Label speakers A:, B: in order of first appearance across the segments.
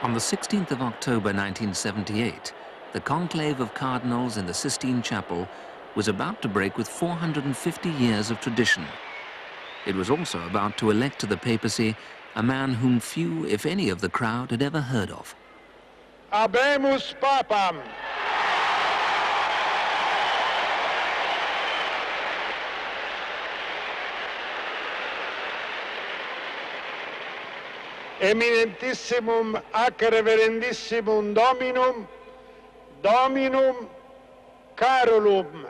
A: On the 16th of October 1978, the conclave of cardinals in the Sistine Chapel was about to break with 450 years of tradition. It was also about to elect to the papacy a man whom few, if any, of the crowd had ever heard of.
B: Habemus Papam. Eminentissimum ac reverendissimum Dominum Carolum,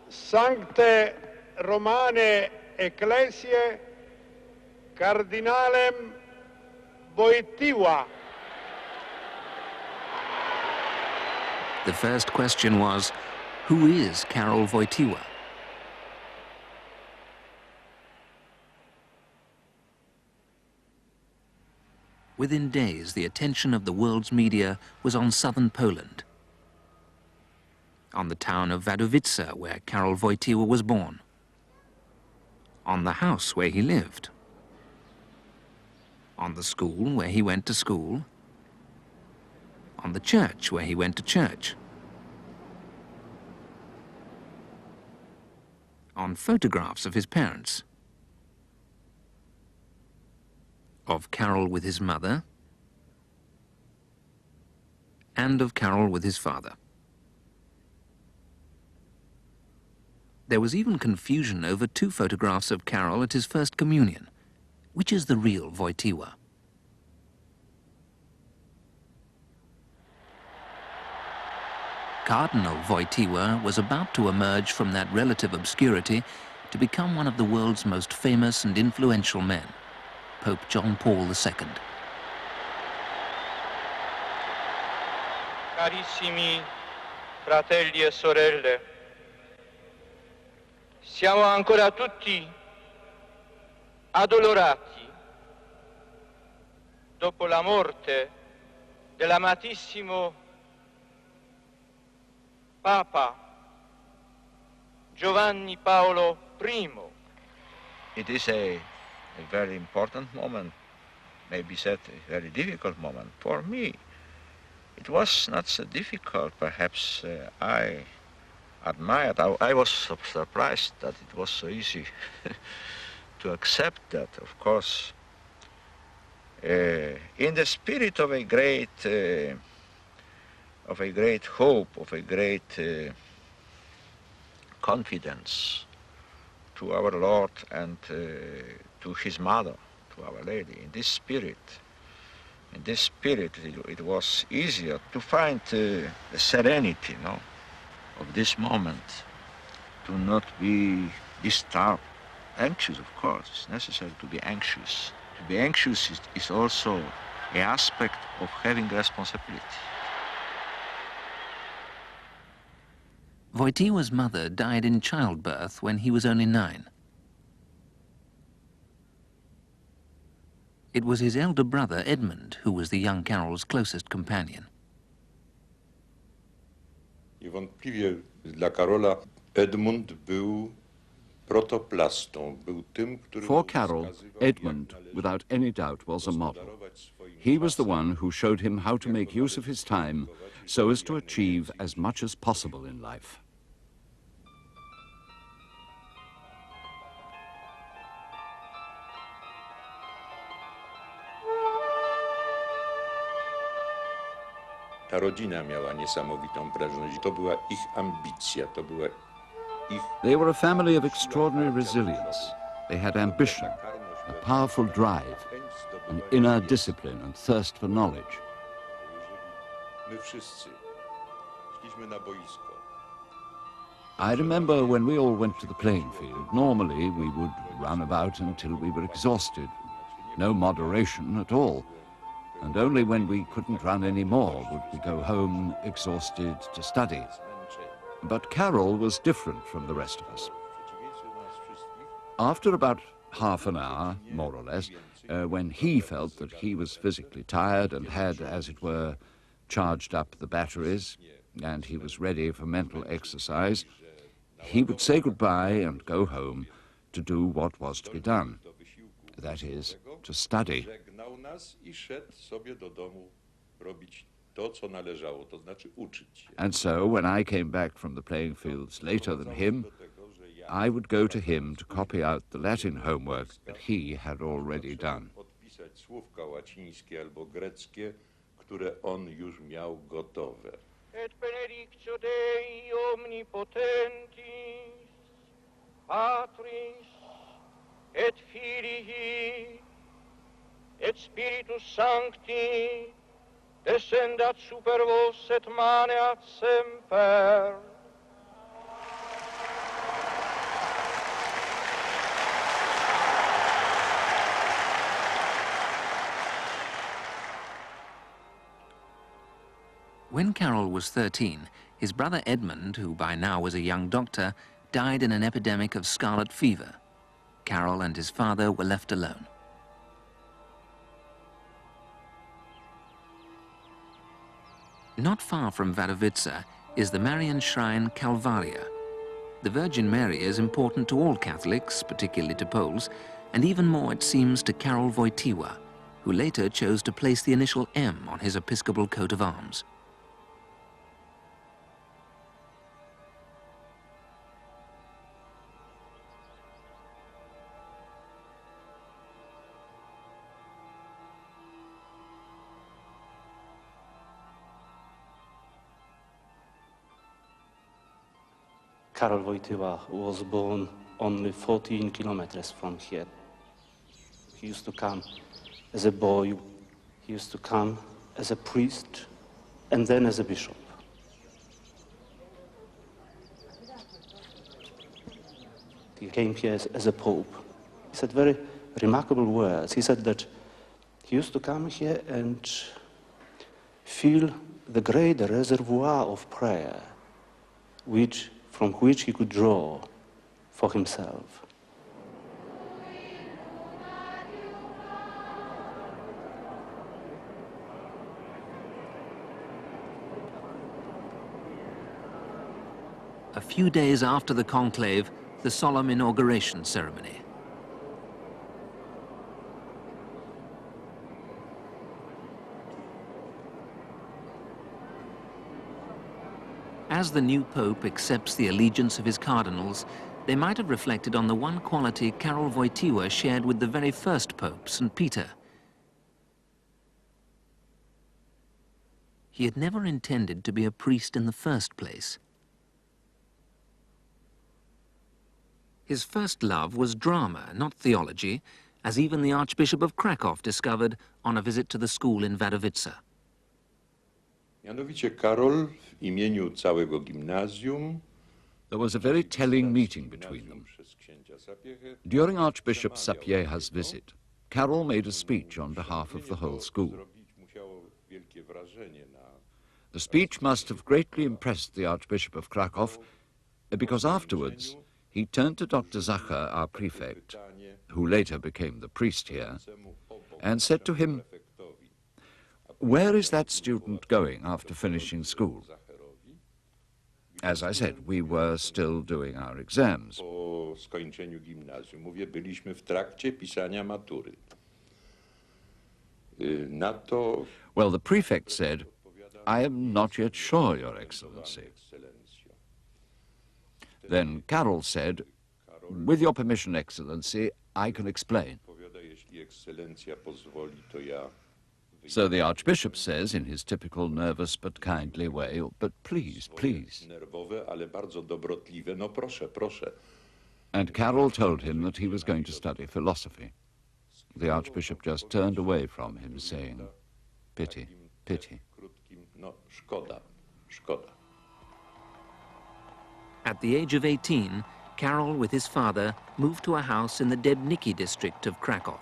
B: Sancte Romane Ecclesiae, Cardinalem Wojtyla.
A: The first question was, who is Karol Wojtyla? Within days, the attention of the world's media was on southern Poland, on the town of Wadowice, where Karol Wojtyla was born, on the house where he lived, on the school where he went to school, on the church where he went to church, on photographs of his parents, of Karol with his mother, and of Karol with his father. There was even confusion over two photographs of Karol at his first communion. Which is the real Wojtyla? Cardinal Wojtyla was about to emerge from that relative obscurity to become one of the world's most famous and influential men, Pope John Paul II.
C: Carissimi fratelli e sorelle, siamo ancora tutti addolorati dopo la morte dell'amatissimo Papa Giovanni Paolo I.
D: It is a very important moment, maybe said a very difficult moment. For me, it was not so difficult. Perhaps I admired, I was surprised that it was so easy to accept that, of course. In the spirit of a great hope, of a great confidence to our Lord and to his mother, to Our Lady. In this spirit, it was easier to find the serenity, no, of this moment, to not be disturbed. Anxious, of course, it's necessary to be anxious. To be anxious is also an aspect of having responsibility.
A: Wojtyła's mother died in childbirth when he was only 9. It was his elder brother, Edmund, who was the young Karol's closest companion.
E: Niewątpliwie dla Karola Edmund był protoplastą, był tym, który
F: For Karol, Edmund, without any doubt, was a model. He was the one who showed him how to make use of his time so as to achieve as much as possible in life.
E: Ta rodzina miała niesamowitą prężność. To była ich ambicja, to była ich...
F: They were a family of extraordinary resilience. They had ambition, a powerful drive, an inner discipline and thirst for knowledge.
E: My wszyscy szliśmy na boisko.
F: I remember when we all went to the playing field, normally we would run about until we were exhausted. No moderation at all. And only when we couldn't run any more would we go home exhausted to study. But Karol was different from the rest of us. After about half an hour, more or less, when he felt that he was physically tired and had, as it were, charged up the batteries, and he was ready for mental exercise, he would say goodbye and go home to do what was to be done. That is, to study.
E: nas i szedł sobie do domu robić to, co należało, to znaczy uczyć się.
F: And so, when I came back from the playing fields later than him, I would go to him to copy out the Latin homework that he had already done.
E: Podpisać słówka łacińskie albo greckie, które on już miał gotowe.
C: Et benedictio Dei omnipotentis, Patris, et Filii, et Spiritus Sancti, descendat super vos et maneat semper.
A: When Karol was 13, his brother Edmund, who by now was a young doctor, died in an epidemic of scarlet fever. Karol and his father were left alone. Not far from Wadowice is the Marian shrine Kalwaria. The Virgin Mary is important to all Catholics, particularly to Poles, and even more, it seems, to Karol Wojtyla, who later chose to place the initial M on his episcopal coat of arms.
G: Karol Wojtyla was born only 14 kilometers from here. He used to come as a boy, he used to come as a priest, and then as a bishop. He came here as a pope. He said very remarkable words. He said that he used to come here and feel the great reservoir of prayer, from which he could draw for himself.
A: A few days after the conclave, the solemn inauguration ceremony. As the new pope accepts the allegiance of his cardinals, they might have reflected on the one quality Karol Wojtyla shared with the very first pope, St. Peter. He had never intended to be a priest in the first place. His first love was drama, not theology, as even the Archbishop of Krakow discovered on a visit to the school in Wadowice.
E: Mianowicie Karol w imieniu całego gimnazjum.
F: There was a very telling meeting between them. During Archbishop Sapieha's visit, Karol made a speech on behalf of the whole school. The speech must have greatly impressed the Archbishop of Krakow, because afterwards he turned to Dr. Zachar, our prefect, who later became the priest here, and said to him, "Where is that student going after finishing school?" As I said, we were still doing our exams.
E: Po skończeniu gimnazjum, mówię, byliśmy w trakcie pisania matury. Na to...
F: Well, the prefect said, "I am not yet sure, Your Excellency." Then Karol said, "With your permission, Excellency, I can explain."
E: Jeśli ekscelencja pozwoli, to ja...
F: So the Archbishop says, in his typical nervous but kindly way, "But please, please."
E: Nerwowe, ale bardzo dobrotliwe. No proszę, proszę.
F: And Karol told him that he was going to study philosophy. The Archbishop just turned away from him, saying, "Pity, pity."
E: No, szkoda, szkoda.
A: At the age of 18, Karol, with his father, moved to a house in the Debniki district of Krakow,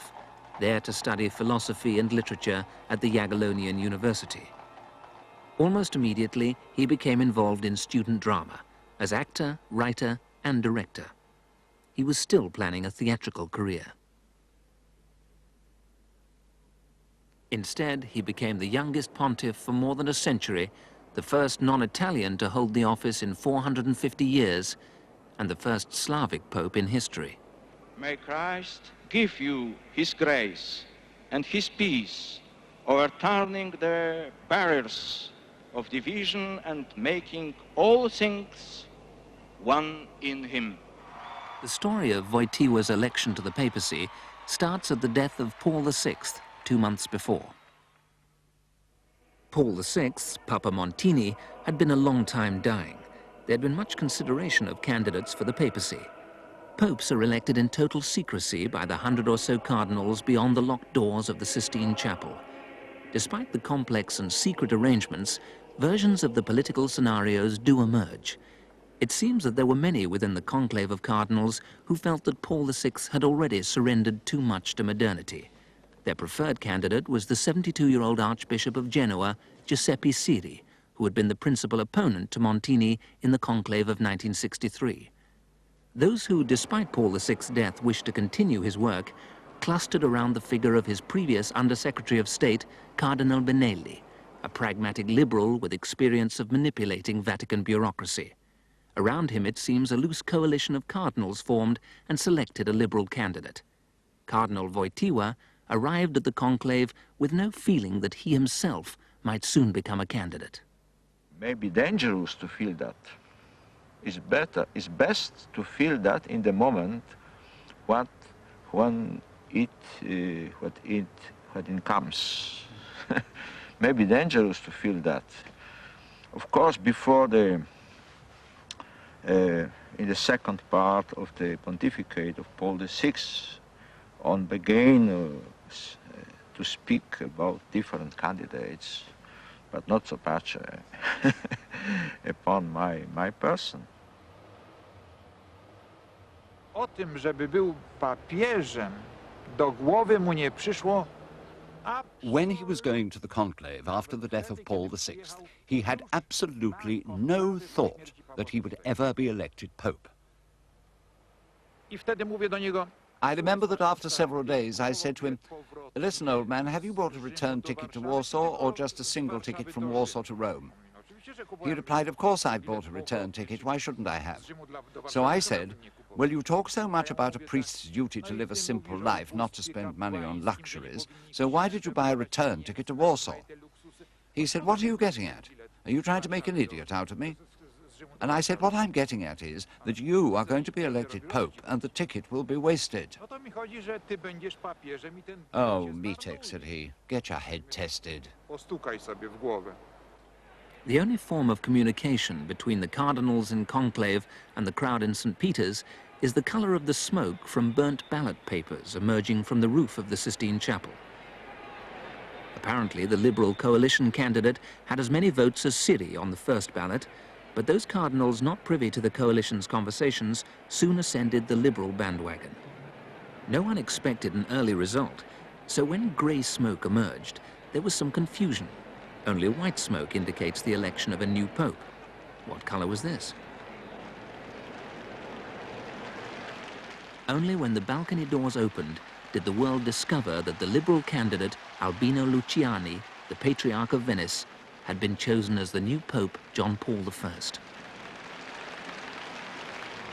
A: there to study philosophy and literature at the Jagiellonian University. Almost immediately, he became involved in student drama, as actor, writer, and director. He was still planning a theatrical career. Instead, he became the youngest pontiff for more than a century, the first non-Italian to hold the office in 450 years, and the first Slavic pope in history.
H: May Christ give you his grace
C: and his peace, overturning the barriers of division and making all things one in him.
A: The story of Wojtyła's election to the papacy starts at the death of Paul VI 2 months before. Paul VI, Papa Montini, had been a long time dying. There had been much consideration of candidates for the papacy. Popes are elected in total secrecy by the 100 or so cardinals beyond the locked doors of the Sistine Chapel. Despite the complex and secret arrangements, versions of the political scenarios do emerge. It seems that there were many within the conclave of cardinals who felt that Paul VI had already surrendered too much to modernity. Their preferred candidate was the 72-year-old Archbishop of Genoa, Giuseppe Siri, who had been the principal opponent to Montini in the conclave of 1963. Those who, despite Paul VI's death, wished to continue his work clustered around the figure of his previous Under-Secretary of State, Cardinal Benelli, a pragmatic liberal with experience of manipulating Vatican bureaucracy. Around him, it seems, a loose coalition of cardinals formed and selected a liberal candidate. Cardinal Wojtyła arrived at the conclave with no feeling that he himself might soon become a candidate.
D: Maybe dangerous to feel that. It's best to feel that in the moment when it comes. Maybe dangerous to feel that. Of course, before in the second part of the pontificate of Paul VI, on began to speak about different candidates, but not so much upon my person.
H: O tym, żeby był papieżem, do głowy mu nie przyszło.
F: When he was going to the conclave after the death of Paul VI, he had absolutely no thought that he would ever be elected Pope.
H: I wtedy mówię do niego.
F: I remember that after several days I said to him, "Listen, old man, have you brought a return ticket to Warsaw or just a single ticket from Warsaw to Rome?" He replied, "Of course I've bought a return ticket, why shouldn't I have?" So I said, "Well, you talk so much about a priest's duty to live a simple life, not to spend money on luxuries, so why did you buy a return ticket to Warsaw?" He said, "What are you getting at? Are you trying to make an idiot out of me?" And I said, "What I'm getting at is that you are going to be elected Pope and the ticket will be wasted." "Oh, Mitek," said he, "get your head tested."
H: Postukaj sobie w głowę.
A: The only form of communication between the cardinals in conclave and the crowd in St. Peter's is the colour of the smoke from burnt ballot papers emerging from the roof of the Sistine Chapel. Apparently, the Liberal coalition candidate had as many votes as Siri on the first ballot, but those cardinals not privy to the coalition's conversations soon ascended the Liberal bandwagon. No one expected an early result, so when grey smoke emerged, there was some confusion. Only white smoke indicates the election of a new pope. What colour was this? Only when the balcony doors opened did the world discover that the liberal candidate, Albino Luciani, the Patriarch of Venice, had been chosen as the new Pope John Paul I.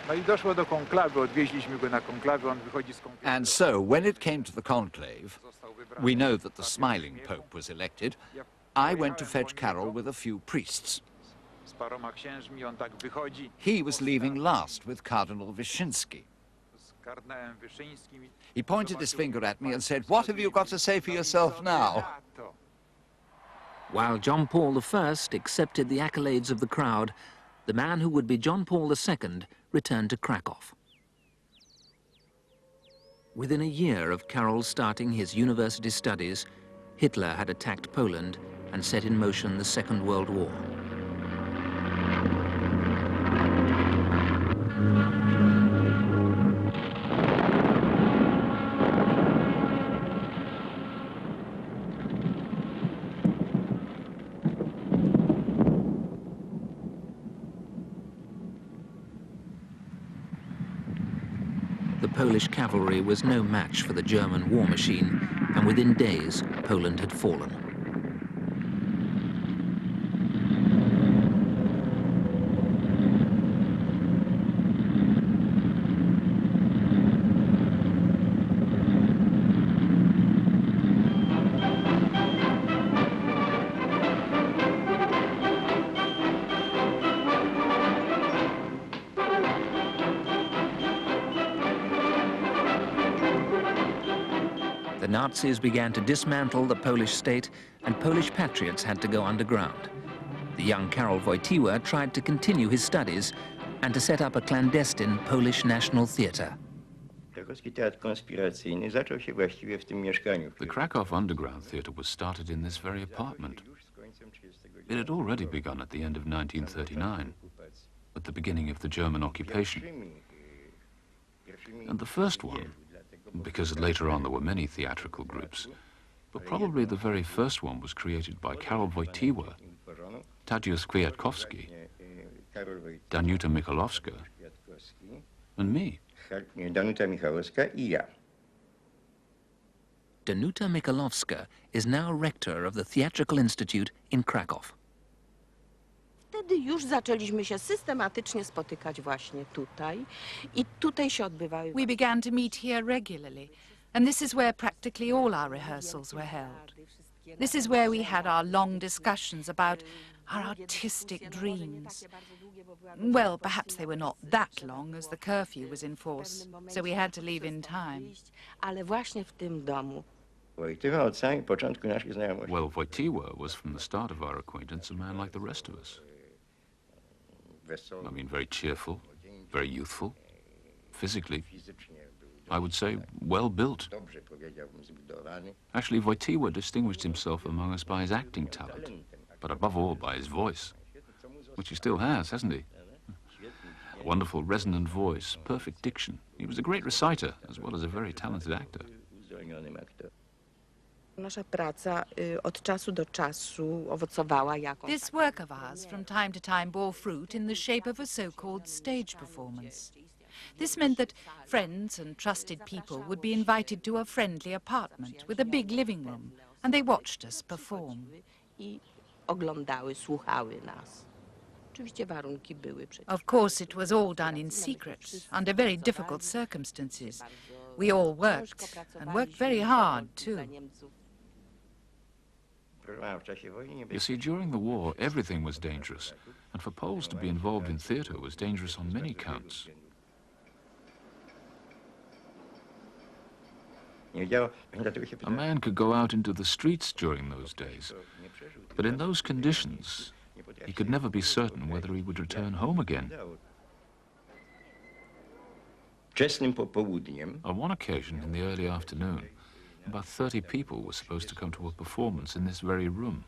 H: No i doszło do konklawy, odwieźliśmy go na konklawę, on wychodzi z konklawy.
F: And so, when it came to the conclave, we know that the smiling Pope was elected. I went to fetch Carol with a few priests.
H: Z paroma księżmi on tak wychodzi.
F: He was leaving last with Cardinal Wyszynski.
H: Z kardynałem Wyszyńskim.
F: He pointed his finger at me and said, "What have you got to say for yourself now?"
A: While John Paul I accepted the accolades of the crowd, the man who would be John Paul II returned to Krakow. Within a year of Karol starting his university studies, Hitler had attacked Poland and set in motion the Second World War. The Polish cavalry was no match for the German war machine, and within days, Poland had fallen. Nazis began to dismantle the Polish state, and Polish patriots had to go underground. The young Karol Wojtyła tried to continue his studies and to set up a clandestine Polish National Theatre.
F: The Krakow Underground Theatre was started in this very apartment. It had already begun at the end of 1939, at the beginning of the German occupation. And the first one, because later on there were many theatrical groups, but probably the very first one was created by Karol Wojtyła, Tadeusz Kwiatkowski, Danuta Michalowska, and me.
A: Danuta Michalowska is now rector of the Theatrical Institute in Krakow.
I: Wtedy już zaczęliśmy się systematycznie spotykać właśnie tutaj i tutaj się odbywały.
J: We began to meet here regularly, and this is where practically all our rehearsals were held. This is where we had our long discussions about our artistic dreams. Well, perhaps they were not that long, as the curfew was in force, so we had to leave in time.
I: Ale właśnie w tym domu.
F: Well, Wojtyła was from the start of our acquaintance a man like the rest of us. I mean, very cheerful, very youthful, physically, I would say, well built. Actually, Wojtyła distinguished himself among us by his acting talent, but above all by his voice, which he still has, hasn't he? A wonderful resonant voice, perfect diction. He was a great reciter, as well as a very talented actor.
I: Nasza praca od czasu do czasu owocowała jakąś.
J: This work of ours from time to time bore fruit in the shape of a so-called stage performance. This meant that friends and trusted people would be invited to a friendly apartment with a big living room, and they watched us perform.
I: I oglądały, słuchały nas. Oczywiście warunki były przecież.
J: Of course, it was all done in secret, under very difficult circumstances. We all worked, and worked very hard, too.
F: You see, during the war, everything was dangerous, and for Poles to be involved in theatre was dangerous on many counts. A man could go out into the streets during those days, but in those conditions, he could never be certain whether he would return home again. On one occasion, in the early afternoon, about 30 people were supposed to come to a performance in this very room.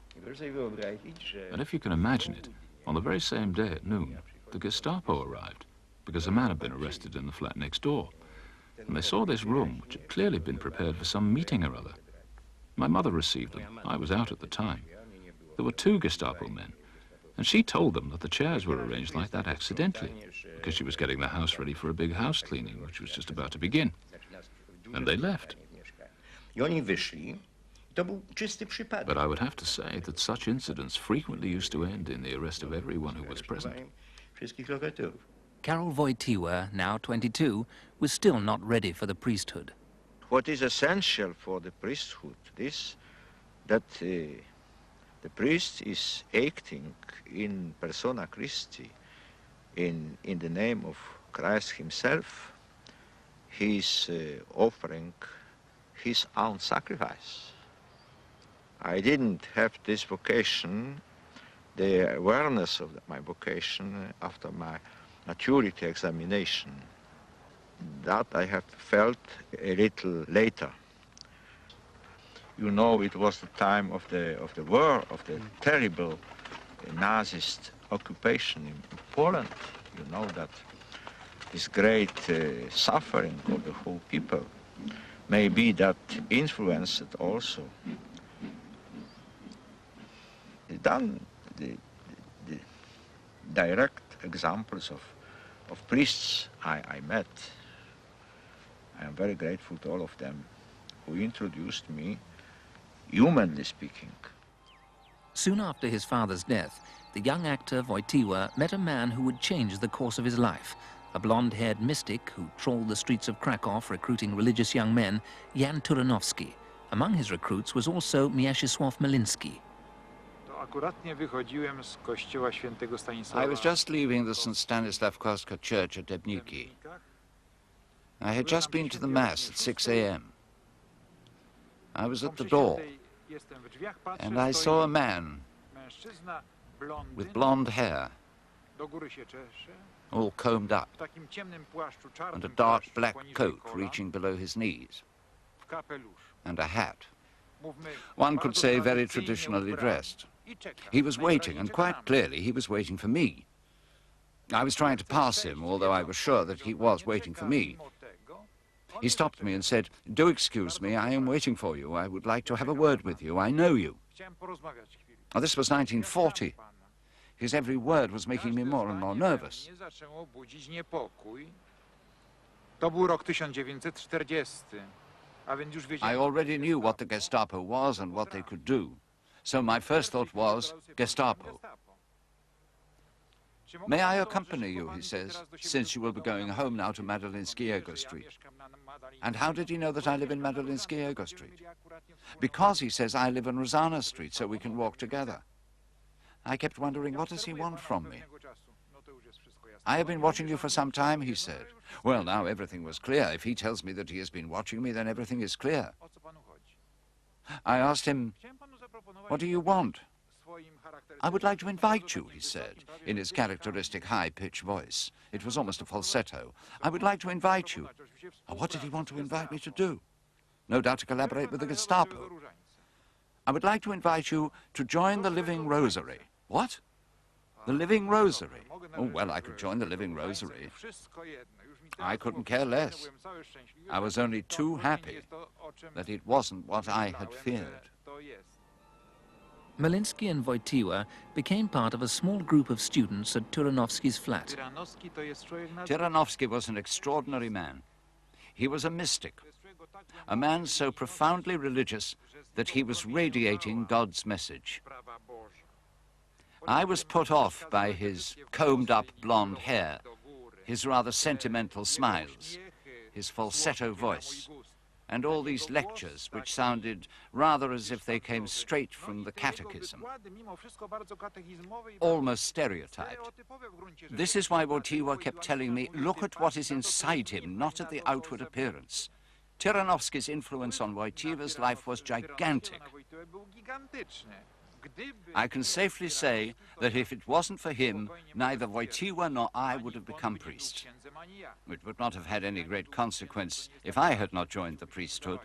F: And if you can imagine it, on the very same day at noon, the Gestapo arrived, because a man had been arrested in the flat next door. And they saw this room, which had clearly been prepared for some meeting or other. My mother received them. I was out at the time. There were 2 Gestapo men, and she told them that the chairs were arranged like that accidentally, because she was getting the house ready for a big house cleaning, which was just about to begin. And they left. But I would have to say that such incidents frequently used to end in the arrest of everyone who was present.
A: Karol Wojtyła, now 22, was still not ready for the priesthood.
D: What is essential for the priesthood is that the priest is acting in persona Christi, in the name of Christ himself. He is offering his own sacrifice. I didn't have this vocation, the awareness of my vocation after my maturity examination. That I have felt a little later. You know, it was the time of the war, of the terrible Nazist occupation in Poland. You know that this great suffering of the whole people. Maybe that influenced also the direct examples of priests I met. I am very grateful to all of them who introduced me, humanly speaking.
A: Soon after his father's death, the young actor Wojtyła met a man who would change the course of his life, a blonde-haired mystic who trawled the streets of Krakow recruiting religious young men, Jan Turanowski. Among his recruits was also Mieczysław Maliński.
F: I was just leaving the St. Stanislav Kostka church at Debniki. I had just been to the Mass at 6 a.m. I was at the door, and I saw a man with blonde hair, all combed up, and a dark black coat reaching below his knees, and a hat. One could say very traditionally dressed. He was waiting, and quite clearly he was waiting for me. I was trying to pass him, although I was sure that he was waiting for me. He stopped me and said, "Do excuse me, I am waiting for you. I would like to have a word with you. I know you." Now, this was 1940. His every word was making me more and more nervous. I already knew what the Gestapo was and what they could do. So my first thought was, Gestapo. "May I accompany you," he says, "since you will be going home now to Madelinskiego Street." And how did he know that I live in Madelinskiego Street? Because, he says, I live in Rozana Street, so we can walk together. I kept wondering, what does he want from me? "I have been watching you for some time," he said. Well, now everything was clear. If he tells me that he has been watching me, then everything is clear. I asked him, "What do you want?" "I would like to invite you," he said, in his characteristic high-pitched voice. It was almost a falsetto. "I would like to invite you." What did he want to invite me to do? No doubt to collaborate with the Gestapo. "I would like to invite you to join the Living Rosary." What? The Living Rosary? Oh, well, I could join the Living Rosary. I couldn't care less. I was only too happy that it wasn't what I had feared.
A: Malinsky and Wojtyla became part of a small group of students at Tyranowski's flat.
F: Tyranowski was an extraordinary man. He was a mystic, a man so profoundly religious that he was radiating God's message. I was put off by his combed-up blonde hair, his rather sentimental smiles, his falsetto voice, and all these lectures which sounded rather as if they came straight from the catechism, almost stereotyped. This is why Wojtyla kept telling me, look at what is inside him, not at the outward appearance. Tyranowski's influence on Wojtyla's life was gigantic. I can safely say that if it wasn't for him, neither Wojtyla nor I would have become priest. It would not have had any great consequence if I had not joined the priesthood.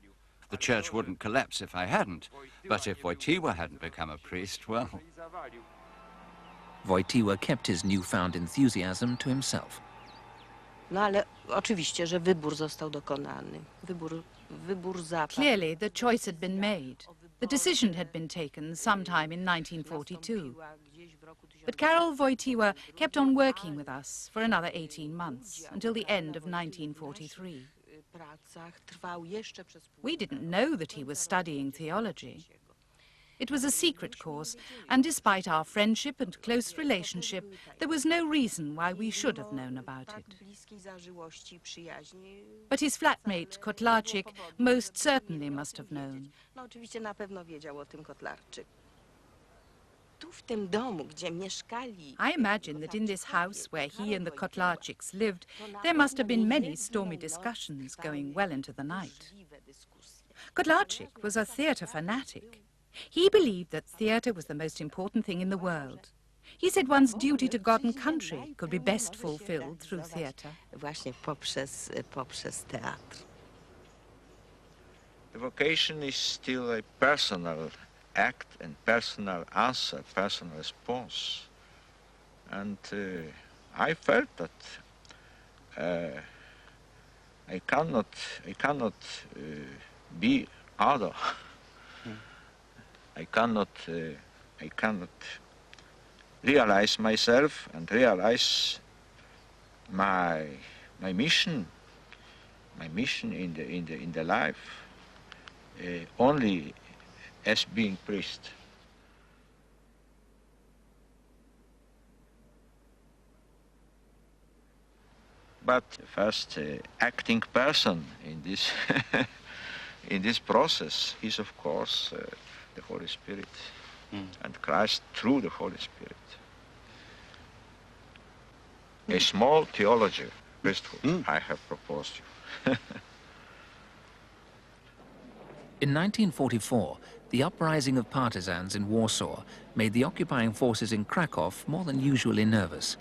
F: The church wouldn't collapse if I hadn't. But if Wojtyla hadn't become a priest, well...
A: Wojtyla kept his newfound enthusiasm to himself.
I: No ale oczywiście, że wybór został dokonany. Wybór zapadł.
J: Clearly, the choice had been made. The decision had been taken sometime in 1942. But Karol Wojtyla kept on working with us for another 18 months, until the end of 1943. We didn't know that he was studying theology. It was a secret course, and despite our friendship and close relationship, there was no reason why we should have known about it. But his flatmate, Kotlarczyk, most certainly must have known. I imagine that in this house where he and the Kotlarczyks lived, there must have been many stormy discussions going well into the night. Kotlarczyk was a theatre fanatic. He believed that theatre was the most important thing in the world. He said one's duty to God and country could be best fulfilled through theatre.
D: The vocation is still a personal act and personal answer, personal response. And I felt that I cannot be other. I cannot realize myself and realize my mission in the life only as being priest. But the first acting person in this in this process is, of course, the Holy Spirit, and Christ through the Holy Spirit. A small theology, priesthood, I have proposed you.
A: In 1944, the uprising of partisans in Warsaw made the occupying forces in Krakow more than usually nervous.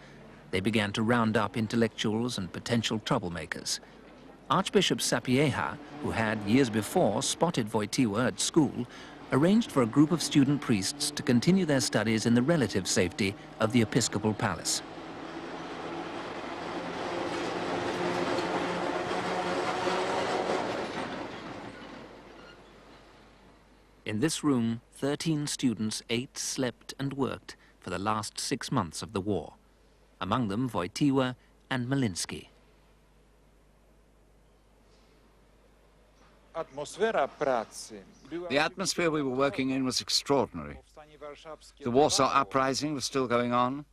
A: They began to round up intellectuals and potential troublemakers. Archbishop Sapieha, who had years before spotted Wojtyła at school, arranged for a group of student priests to continue their studies in the relative safety of the episcopal palace. In this room, 13 students ate, slept and worked for the last 6 months of the war. Among them Wojtyła and Maliński.
F: The atmosphere we were working in was extraordinary. The Warsaw Uprising was still going on.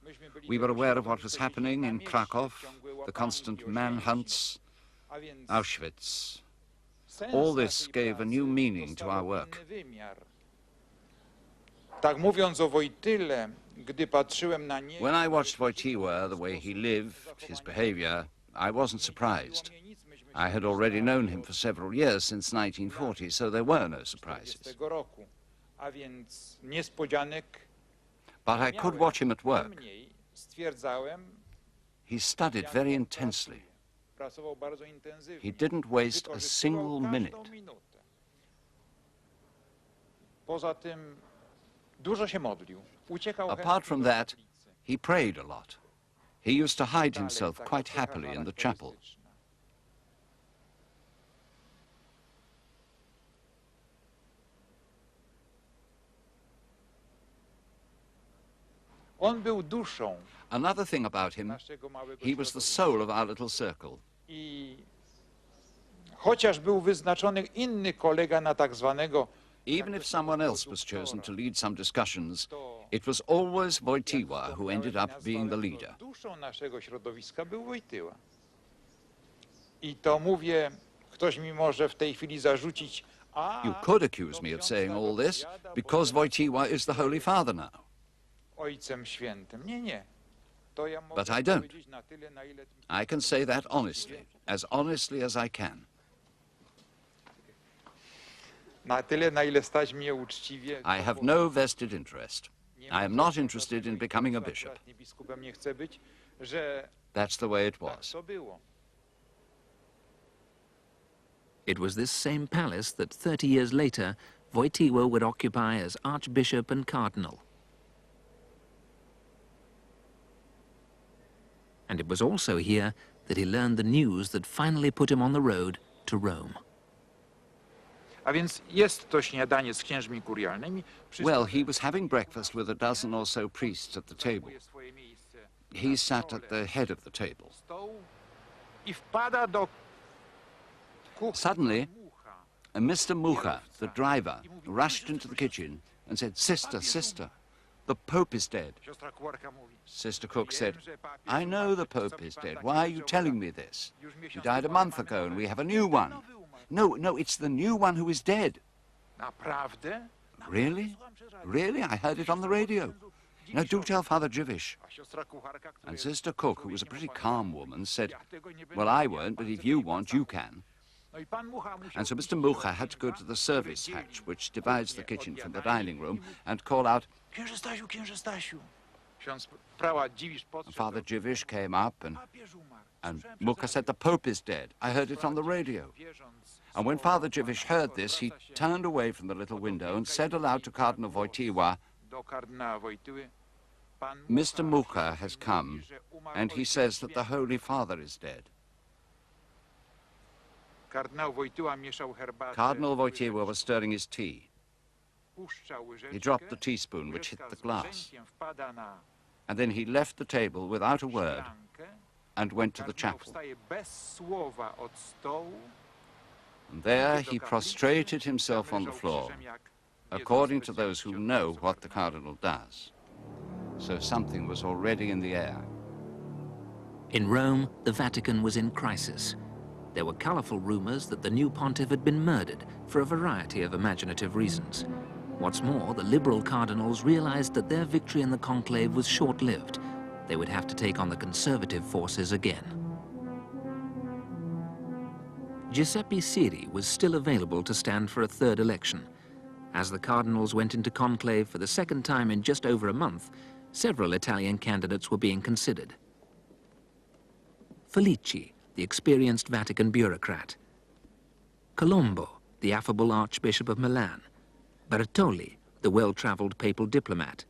F: We were aware of what was happening in Krakow, the constant manhunts, Auschwitz. All this gave a new meaning to our work. When I watched Wojtyła, the way he lived, his behavior, I wasn't surprised. I had already known him for several years, since 1940, so there were no surprises. But I could watch him at work. He studied very intensely. He didn't waste a single minute. Apart from that, he prayed a lot. He used to hide himself quite happily in the chapel. Another thing about him, he was the soul of our little circle. Even if someone else was chosen to lead some discussions, it was always Wojtyła who ended up being the leader. You could accuse me of saying all this because Wojtyła is the Holy Father now. But I don't. I can say that honestly as I can. I have no vested interest. I am not interested in becoming a bishop. That's the way it was.
A: It was this same palace that 30 years later, Wojtyła would occupy as archbishop and cardinal. And it was also here that he learned the news that finally put him on the road to Rome.
F: Well, he was having breakfast with a dozen or so priests at the table. He sat at the head of the table. Suddenly, Mr. Mucha, the driver, rushed into the kitchen and said, "Sister, sister, the Pope is dead." Sister Cook said, "I know the Pope is dead. Why are you telling me this? He died a month ago and we have a new one." No, it's the new one who is dead." "Really? Really? I heard it on the radio." "Now do tell Father Dziwisz." And Sister Cook, who was a pretty calm woman, said, "Well, I won't, but if you want, you can." And so Mr. Mucha had to go to the service hatch, which divides the kitchen from the dining room, and call out, "Księże Stasiu, Księże Stasiu." And Father Dziwisz came up and Mucha said, "The Pope is dead. I heard it on the radio." And when Father Dziwisz heard this, he turned away from the little window and said aloud to Cardinal Wojtyła, "Mr. Mucha has come, and he says that the Holy Father is dead." Cardinal Wojtyła was stirring his tea. He dropped the teaspoon, which hit the glass. And then he left the table without a word and went to the chapel. And there he prostrated himself on the floor, according to those who know what the cardinal does. So something was already in the air.
A: In Rome, the Vatican was in crisis. There were colorful rumors that the new pontiff had been murdered for a variety of imaginative reasons. What's more, the liberal cardinals realized that their victory in the conclave was short-lived. They would have to take on the conservative forces again. Giuseppe Siri was still available to stand for a third election. As the cardinals went into conclave for the second time in just over a month, several Italian candidates were being considered. Felici, the experienced Vatican bureaucrat. Colombo, the affable Archbishop of Milan. Bertoli, the well-traveled papal diplomat.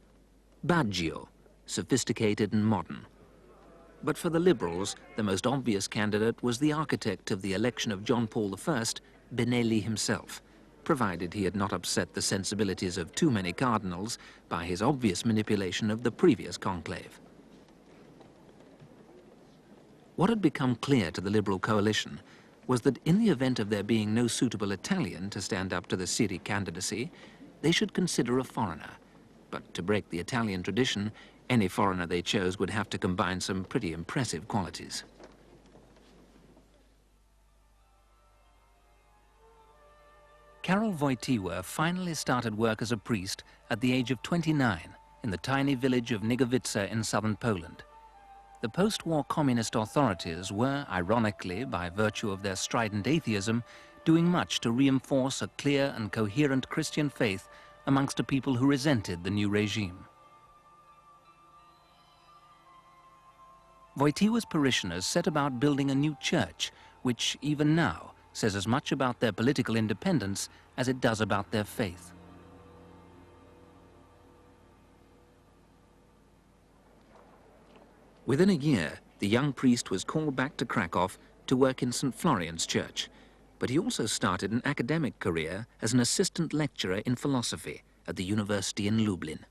A: Baggio, sophisticated and modern. But for the liberals, the most obvious candidate was the architect of the election of John Paul I, Benelli himself, provided he had not upset the sensibilities of too many cardinals by his obvious manipulation of the previous conclave. What had become clear to the Liberal coalition was that in the event of there being no suitable Italian to stand up to the Siri candidacy, they should consider a foreigner. But to break the Italian tradition, any foreigner they chose would have to combine some pretty impressive qualities. Karol Wojtyla finally started work as a priest at the age of 29 in the tiny village of Nigowice in southern Poland. The post-war communist authorities were, ironically, by virtue of their strident atheism, doing much to reinforce a clear and coherent Christian faith amongst a people who resented the new regime. Wojtyła's parishioners set about building a new church, which even now says as much about their political independence as it does about their faith. Within a year, the young priest was called back to Krakow to work in St. Florian's Church, but he also started an academic career as an assistant lecturer in philosophy at the university in Lublin.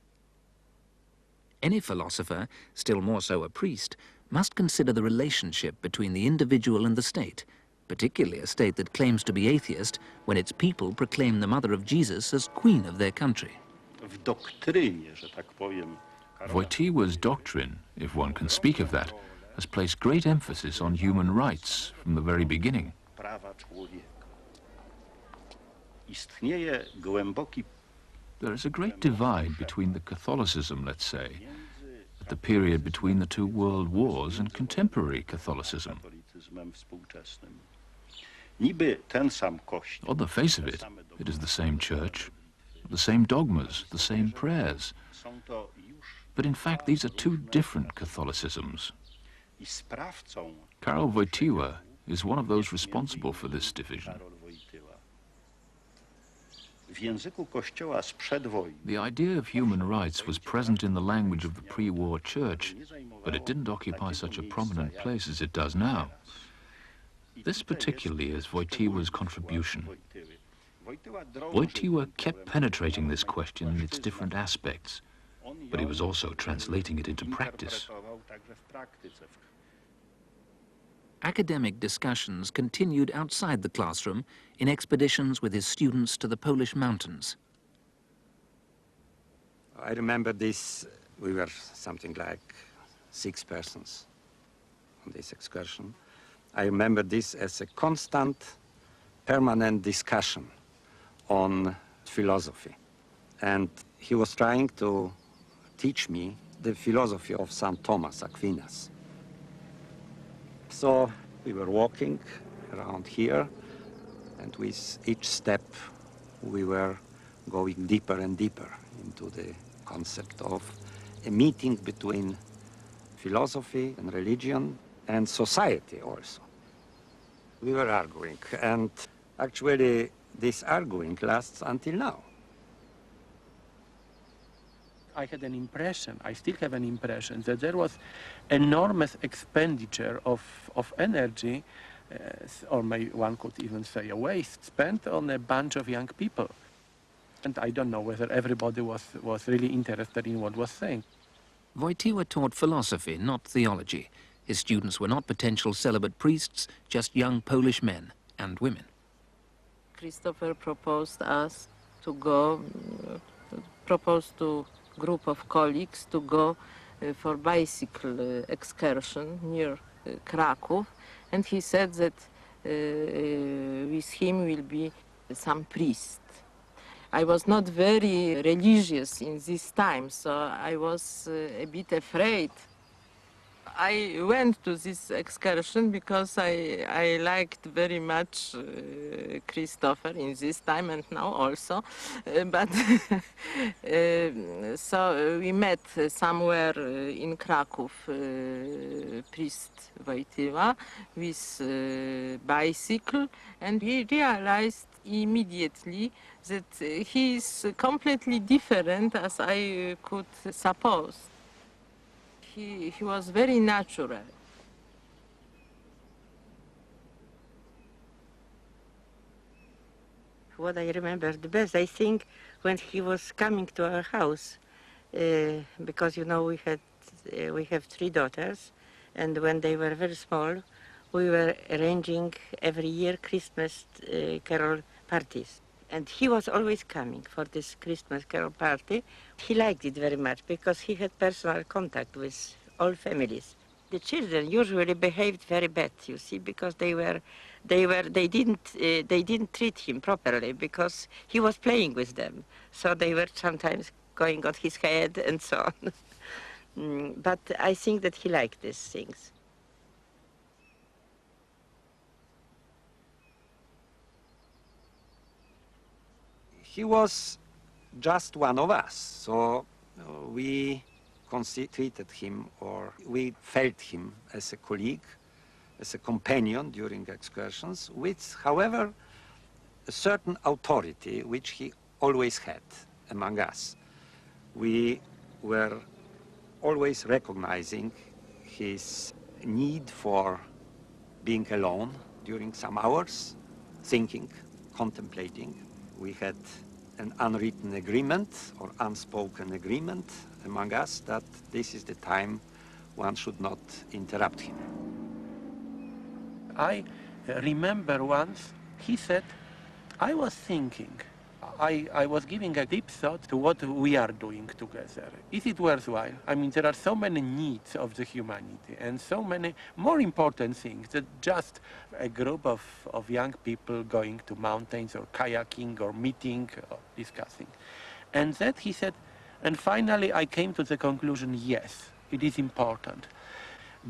A: Any philosopher, still more so a priest, must consider the relationship between the individual and the state, particularly a state that claims to be atheist when its people proclaim the mother of Jesus as queen of their country.
K: Wojtyła's doctrine, if one can speak of that, has placed great emphasis on human rights from the very beginning. There is a great divide between the Catholicism, let's say, at the period between the two world wars and contemporary Catholicism. On the face of it, it is the same church, the same dogmas, the same prayers. But in fact, these are two different Catholicisms. Karol Wojtyła is one of those responsible for this division. The idea of human rights was present in the language of the pre-war church, but it didn't occupy such a prominent place as it does now. This particularly is Wojtyła's contribution. Wojtyła kept penetrating this question in its different aspects, but he was also translating it into practice.
A: Academic discussions continued outside the classroom in expeditions with his students to the Polish mountains.
L: I remember this, we were something like 6 persons on this excursion. I remember this as a constant, permanent discussion on philosophy. And he was trying to teach me the philosophy of St. Thomas Aquinas. So we were walking around here, and with each step we were going deeper and deeper into the concept of a meeting between philosophy and religion and society also. We were arguing, and actually this arguing lasts until now.
M: I had an impression, I still have an impression, that there was enormous expenditure of energy, or one could even say a waste, spent on a bunch of young people. And I don't know whether everybody was really interested in what was saying.
A: Wojtyła taught philosophy, not theology. His students were not potential celibate priests, just young Polish men and women.
N: Christopher proposed us to go, proposed to group of colleagues to go for bicycle excursion near Kraków, and he said that with him will be some priest. I was not very religious in this time, so I was a bit afraid. I went to this excursion because I liked very much Christopher in this time and now also. But so we met somewhere in Krakow, priest Wojtyla with bicycle, and we realized immediately that he is completely different as I could suppose. He was very natural.
O: What I remember the best, I think, when he was coming to our house, because you know we have 3 daughters, and when they were very small, we were arranging every year Christmas carol parties. And he was always coming for this Christmas carol party. He liked it very much because he had personal contact with all families. The children usually behaved very bad, you see, because they didn't treat him properly because he was playing with them. So they were sometimes going on his head and so on. But I think that he liked these things.
L: He was just one of us, so we treated him, or we felt him as a colleague, as a companion during excursions, with, however, a certain authority which he always had among us. We were always recognizing his need for being alone during some hours, thinking, contemplating. We had an unwritten agreement or unspoken agreement among us that this is the time one should not interrupt him.
M: I remember once he said, I was thinking, I was giving a deep thought to what we are doing together. Is it worthwhile? I mean, there are so many needs of the humanity and so many more important things than just a group of young people going to mountains or kayaking or meeting or discussing. And that he said, and finally I came to the conclusion, yes, it is important.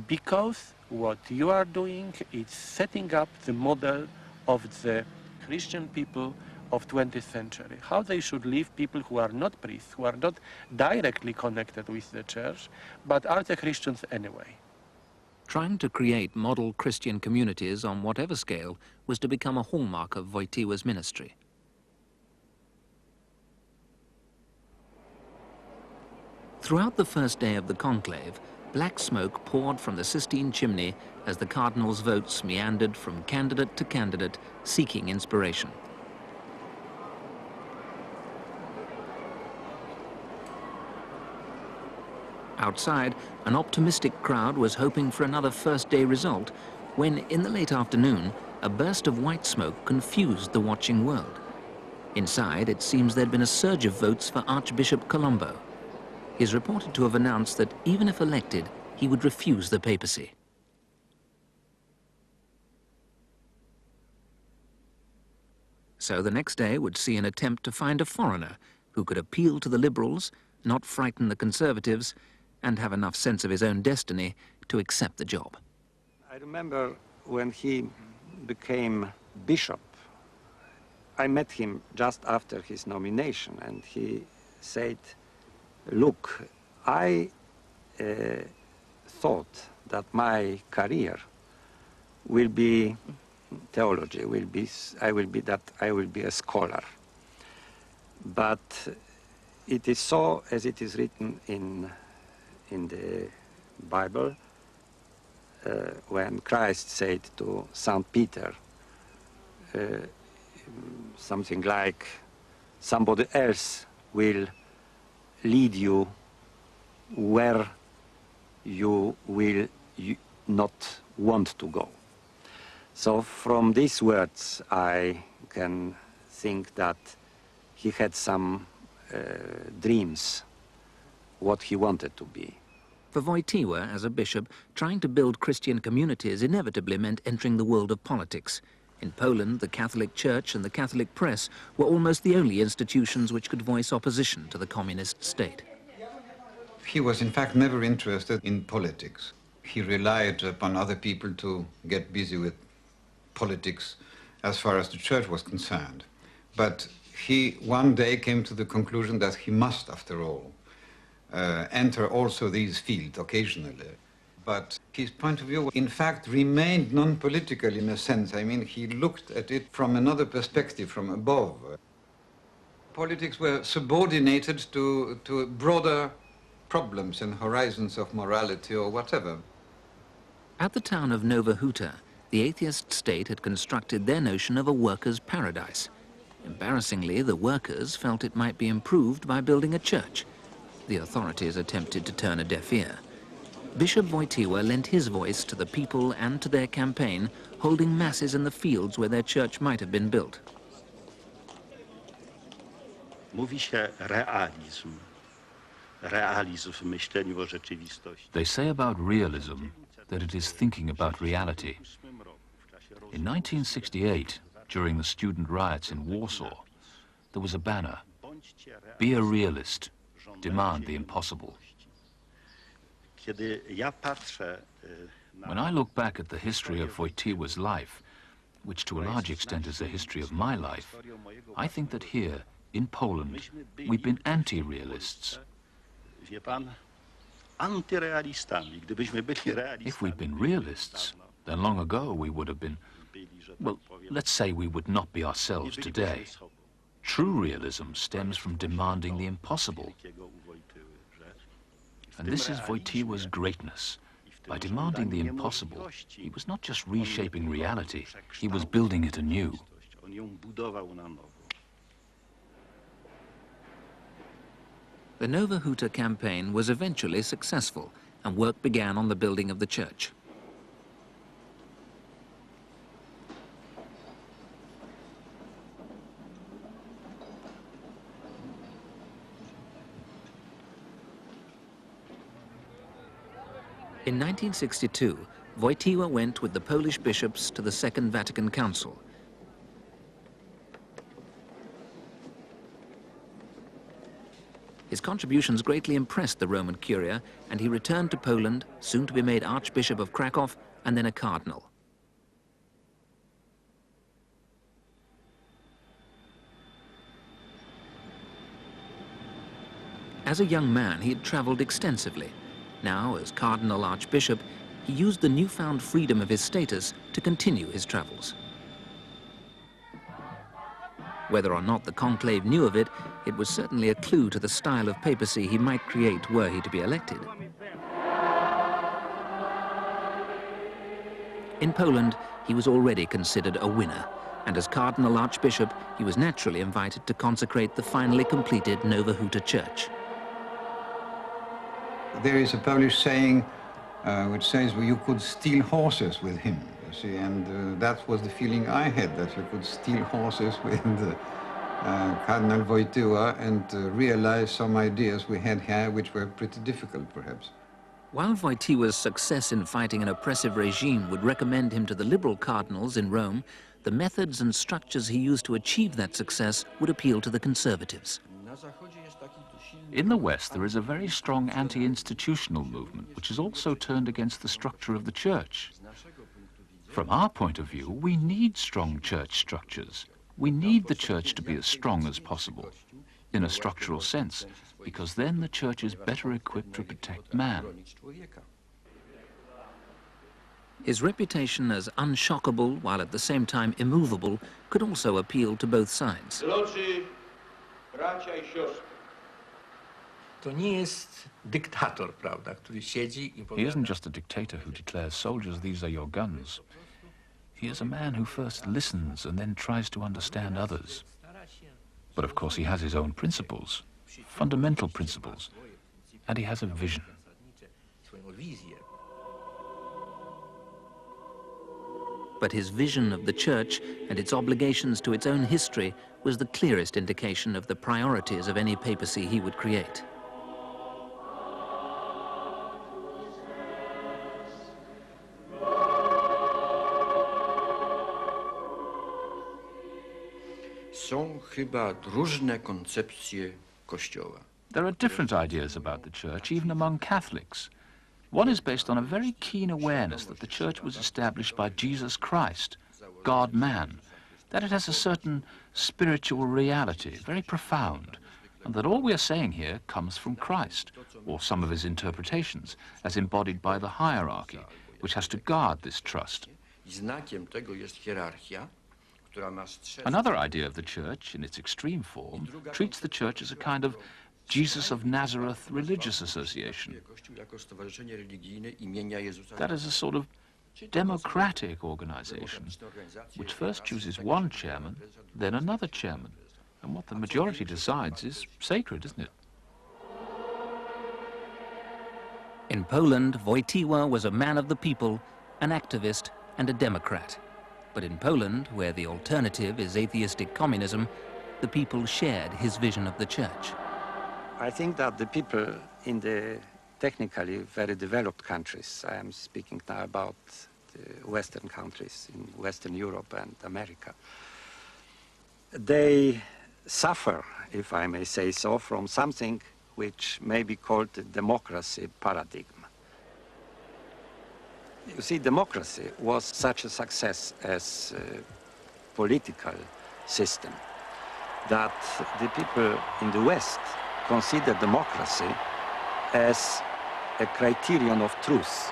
M: Because what you are doing is setting up the model of the Christian people of 20th century, how they should live, people who are not priests, who are not directly connected with the church, but are the Christians anyway.
A: Trying to create model Christian communities on whatever scale was to become a hallmark of Wojtyła's ministry. Throughout the first day of the conclave, black smoke poured from the Sistine chimney as the cardinals' votes meandered from candidate to candidate, seeking inspiration. Outside, an optimistic crowd was hoping for another first-day result when, in the late afternoon, a burst of white smoke confused the watching world. Inside, it seems there'd been a surge of votes for Archbishop Colombo. He's reported to have announced that even if elected, he would refuse the papacy. So the next day would see an attempt to find a foreigner who could appeal to the liberals, not frighten the conservatives, and have enough sense of his own destiny to accept the job.
L: I remember when he became bishop, I met him just after his nomination, and he said, look, I thought that my career will be theology, I will be a scholar. But it is so as it is written in the Bible, when Christ said to St. Peter something like, somebody else will lead you where you will not want to go. So from these words I can think that he had some dreams what he wanted to be.
A: For Wojtyła, as a bishop, trying to build Christian communities inevitably meant entering the world of politics. In Poland, the Catholic Church and the Catholic press were almost the only institutions which could voice opposition to the communist state.
P: He was in fact never interested in politics. He relied upon other people to get busy with politics as far as the church was concerned. But he one day came to the conclusion that he must, after all, enter also these fields occasionally. But his point of view, in fact, remained non-political in a sense. I mean, he looked at it from another perspective, from above. Politics were subordinated to broader problems and horizons of morality or whatever.
A: At the town of Nova Huta, the atheist state had constructed their notion of a workers' paradise. Embarrassingly, the workers felt it might be improved by building a church. The authorities attempted to turn a deaf ear. Bishop Wojtyla lent his voice to the people and to their campaign, holding masses in the fields where their church might have been built.
Q: Mówi się realizm. Realizm w myśleniu o rzeczywistości.
K: They say about realism that it is thinking about reality. In 1968, during the student riots in Warsaw, there was a banner, "Be a realist, demand the impossible." When I look back at the history of Wojtyła's life, which to a large extent is the history of my life, I think that here, in Poland, we've been anti-realists. If we'd been realists, then long ago we would have been, well, let's say we would not be ourselves today. True realism stems from demanding the impossible. And this is Wojtyła's greatness. By demanding the impossible, he was not just reshaping reality, he was building it anew. The Nova Huta campaign was eventually successful, and work began on the building of the church. In 1962, Wojtyła went with the Polish bishops to the Second Vatican Council. His contributions greatly impressed the Roman Curia, and he returned to Poland, soon to be made Archbishop of Krakow and then a cardinal. As a young man, he had traveled extensively. Now, as Cardinal Archbishop, he used the newfound freedom of his status to continue his travels. Whether or not the conclave knew of it, it was certainly a clue to the style of papacy he might create were he to be elected. In Poland, he was already considered a winner, and as Cardinal Archbishop, he was naturally invited to consecrate the finally completed Nova Huta Church.
P: There is a Polish saying which says, well, you could steal horses with him, you see, and that was the feeling I had, that you could steal horses with Cardinal Wojtyła and realize some ideas we had here which were pretty difficult, perhaps.
A: While Wojtyła's success in fighting an oppressive regime would recommend him to the liberal cardinals in Rome, the methods and structures he used to achieve that success would appeal to the conservatives.
K: In the West, there is a very strong anti-institutional movement, which is also turned against the structure of the church. From our point of view, we need strong church structures. We need the church to be as strong as possible, in a structural sense, because then the church is better equipped to protect man.
A: His reputation as unshockable, while at the same time immovable, could also appeal to both sides.
K: He isn't just a dictator who declares, soldiers, these are your guns. He is a man who first listens and then tries to understand others. But of course he has his own principles, fundamental principles, and he has a vision.
A: But his vision of the church and its obligations to its own history was the clearest indication of the priorities of any papacy he would create.
K: There are different ideas about the church, even among Catholics. One is based on a very keen awareness that the Church was established by Jesus Christ, God-man, that it has a certain spiritual reality, very profound, and that all we are saying here comes from Christ, or some of his interpretations, as embodied by the hierarchy, which has to guard this trust. Another idea of the Church, in its extreme form, treats the Church as a kind of Jesus of Nazareth religious association. That is a sort of democratic organization, which first chooses one chairman, then another chairman. And what the majority decides is sacred, isn't it?
A: In Poland, Wojtyla was a man of the people, an activist and a democrat. But in Poland, where the alternative is atheistic communism, the people shared his vision of the Church.
L: I think that the people in the technically very developed countries, I am speaking now about the Western countries in Western Europe and America, they suffer, if I may say so, from something which may be called the democracy paradigm. You see, democracy was such a success as a political system that the people in the West consider democracy as a criterion of truth,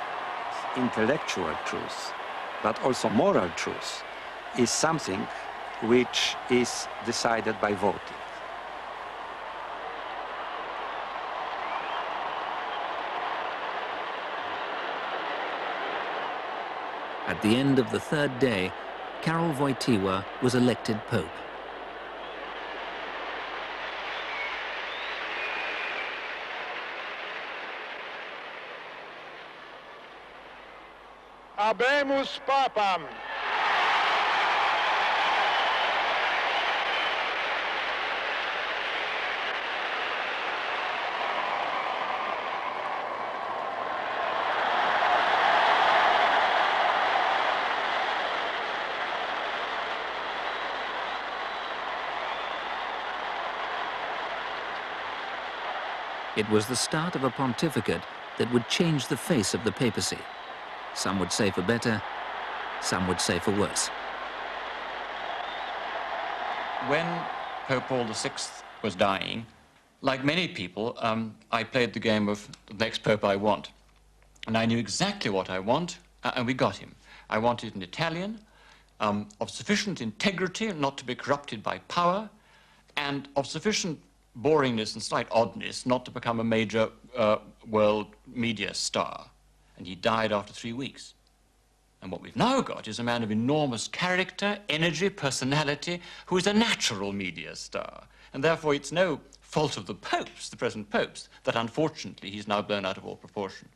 L: intellectual truth, but also moral truth, is something which is decided by voting.
A: At the end of the third day, Karol Wojtyla was elected Pope.
B: Habemus Papam.
A: It was the start of a pontificate that would change the face of the papacy. Some would say for better, some would say for worse.
R: When Pope Paul VI was dying, like many people, I played the game of the next Pope I want. And I knew exactly what I want, and we got him. I wanted an Italian, of sufficient integrity not to be corrupted by power, and of sufficient boringness and slight oddness not to become a major world media star. And he died after 3 weeks. And what we've now got is a man of enormous character, energy, personality, who is a natural media star. And therefore it's no fault of the popes, the present popes, that unfortunately he's now blown out of all proportion.